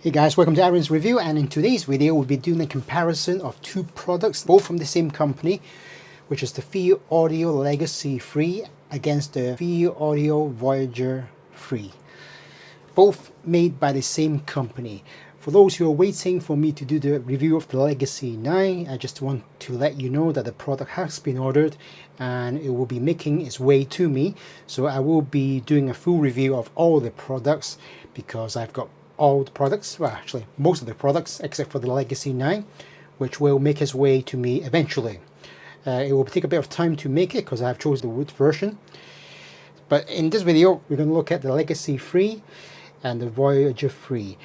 Hey guys, welcome to Aaron's review, and in today's video we'll be doing a comparison of two products, both from the same company, which is the Thieaudio Legacy Free against the Thieaudio Voyager Free. Both made by the same company. For those who are waiting for me to do the review of the Legacy 9, I just want to let you know that the product has been ordered and it will be making its way to me. So I will be doing a full review of all the products because I've got all the products, well actually most of the products except for the Legacy 9, which will make its way to me eventually. It will take a bit of time to make it because I've chosen the wood version. But in this video we're going to look at the Legacy Free and the Voyager Free,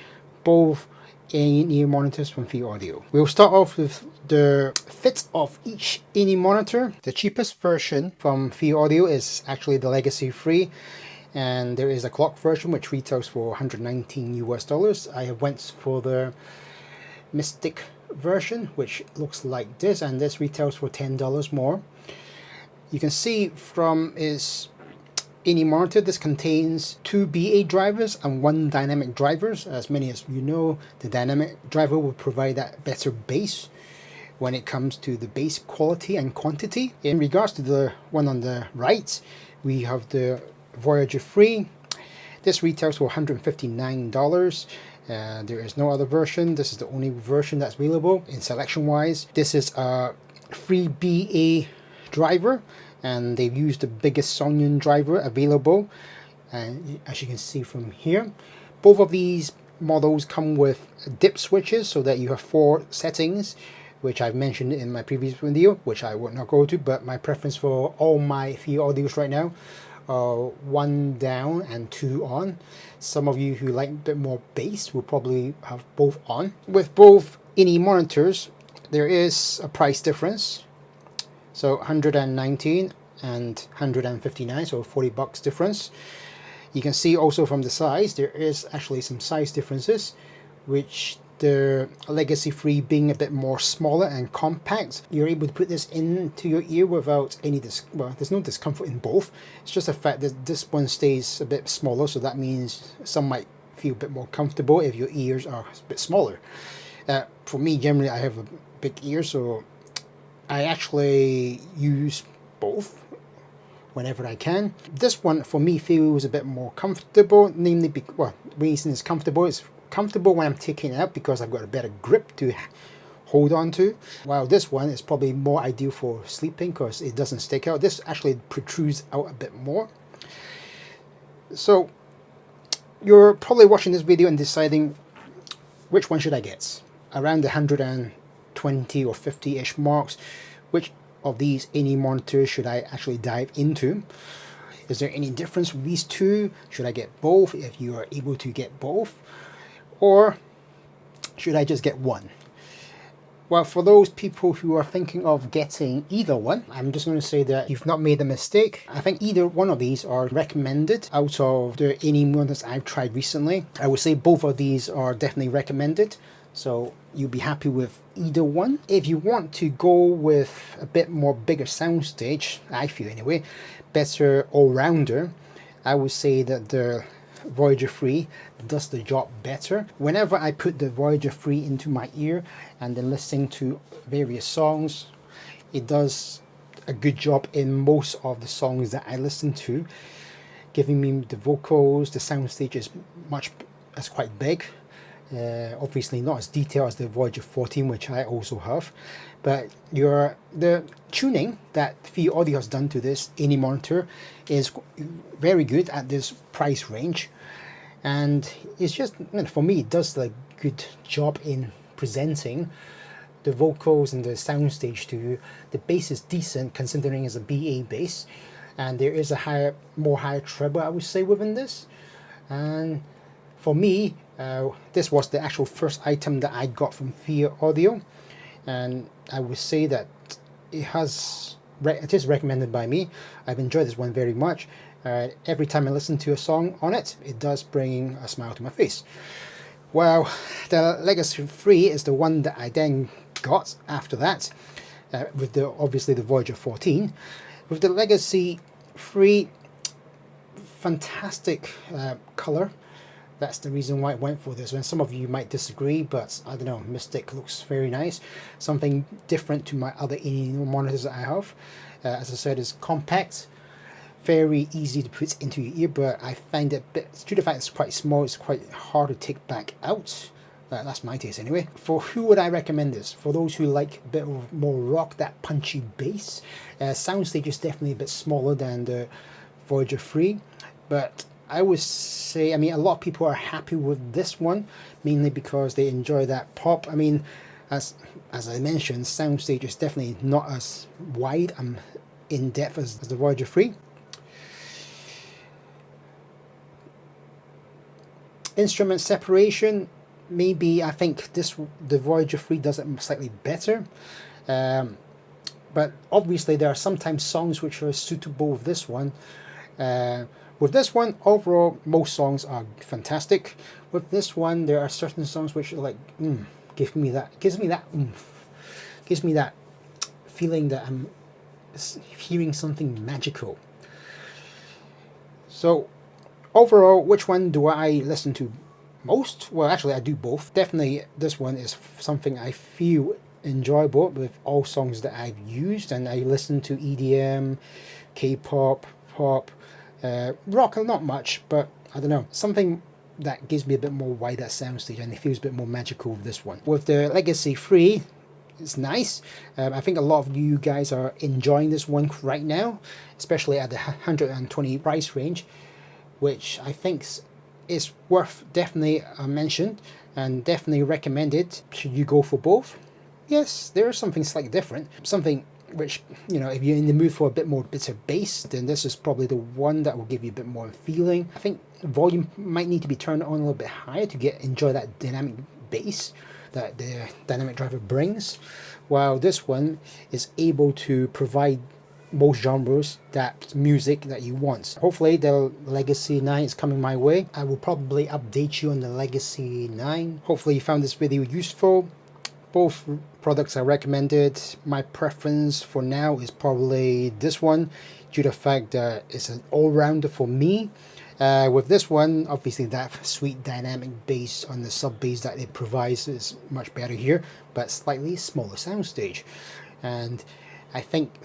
both in-ear monitors from Thieaudio. We'll start off with the fit of each in-ear monitor. The cheapest version from Thieaudio is actually the Legacy Free, and there is a clock version which retails for $119 US. I went for the Mystic version, which looks like this, and this retails for $10 more. You can see from its in-ear monitor, this contains 2 BA drivers and 1 dynamic drivers. As many as you know, the dynamic driver will provide that better bass when it comes to the bass quality and quantity. In regards to the one on the right, we have the Voyager Free. This retails for $159. There is no other version. This is the only version that's available in selection wise. This is a 3 BA driver, and they've used the biggest Sonian driver available, and as you can see from here, both of these models come with dip switches so that you have 4 settings, which I've mentioned in my previous video, which I would not go to, but my preference for all my Thieaudios right now are 1 down and 2 on. Some of you who like a bit more bass will probably have both on. With both in-ear monitors, there is a price difference. So 119 and 159, so $40 difference. You can see also from the size, there is actually some size differences, which the Legacy Free being a bit more smaller and compact, you're able to put this into your ear without any well, there's no discomfort in both. It's just the fact that this one stays a bit smaller, so that means some might feel a bit more comfortable if your ears are a bit smaller. For me, generally I have a big ear, so I actually use both whenever I can. This one for me feels a bit more comfortable, namely well, the reason it's comfortable when I'm taking it out because I've got a better grip to hold on to, while this one is probably more ideal for sleeping because it doesn't stick out. This actually protrudes out a bit more. So you're probably watching this video and deciding which one should I get around the 120 or 50-ish marks. Which of these in-ear monitors should I actually dive into? Is there any difference with these two? Should I get both if you are able to get both? Or should I just get one? Well, for those people who are thinking of getting either one, I'm just going to say that you've not made a mistake. I think either one of these are recommended out of the in-ear monitors I've tried recently. I would say both of these are definitely recommended, so you'll be happy with either one. If you want to go with a bit more bigger soundstage, I feel anyway, better all-rounder, I would say that the Voyager Free does the job better. Whenever I put the Voyager Free into my ear and then listening to various songs, it does a good job in most of the songs that I listen to, giving me the vocals. The soundstage is quite big. Obviously not as detailed as the Voyager 14, which I also have, but the tuning that Thieaudio has done to this in-ear monitor is very good at this price range, and it's just, for me, it does a good job in presenting the vocals and the soundstage to you. The bass is decent considering it's a BA bass, and there is a higher treble, I would say, within this. And for me, this was the actual first item that I got from Thieaudio, and I would say that it is recommended by me. I've enjoyed this one very much. Every time I listen to a song on it, it does bring a smile to my face. Well, the Legacy Free is the one that I then got after that, with obviously the Voyager 14. With the Legacy Free, fantastic color. That's the reason why I went for this one. Some of you might disagree, but I don't know, Mystic looks very nice. Something different to my other IEM monitors that I have. As I said, it's compact, very easy to put into your ear, but I find it, due to the fact it's quite small, it's quite hard to take back out. That's my taste anyway. For who would I recommend this? For those who like a bit more rock, that punchy bass. Soundstage is definitely a bit smaller than the Voyager 3, but I would say, I mean, a lot of people are happy with this one, mainly because they enjoy that pop. I mean, as I mentioned, soundstage is definitely not as wide and in depth as the Voyager 3. Instrument separation, maybe I think the Voyager 3 does it slightly better, but obviously there are sometimes songs which are suitable with this one. With this one, overall, most songs are fantastic. With this one, there are certain songs which are like, gives me that oomph, gives me that feeling that I'm hearing something magical. So overall, which one do I listen to most? Well, actually I do both. Definitely this one is something I feel enjoyable with all songs that I've used, and I listen to EDM, K-pop, pop, rock, not much, but I don't know, something that gives me a bit more wider soundstage, and it feels a bit more magical with this one. With the Legacy 3, it's nice. I think a lot of you guys are enjoying this one right now, especially at the 120 price range, which I think is worth definitely a mention and definitely recommended. Should you go for both? Yes, there is something slightly different, something which, you know, if you're in the mood for a bit more bits of bass, then this is probably the one that will give you a bit more feeling. I think volume might need to be turned on a little bit higher to enjoy that dynamic bass that the dynamic driver brings, while this one is able to provide most genres that music that you want. Hopefully the Legacy 9 is coming my way. I will probably update you on the Legacy 9. Hopefully you found this video useful. Both products are recommended. My preference for now is probably this one, due to the fact that it's an all-rounder for me. With this one, obviously that sweet dynamic bass on the sub bass that it provides is much better here, but slightly smaller soundstage. And I think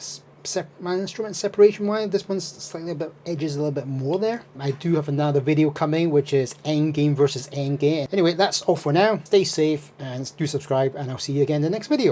my instrument separation wise, this one's slightly edges a little bit more there. I do have another video coming, which is endgame versus endgame. Anyway, that's all for now. Stay safe and do subscribe, and I'll see you again in the next video.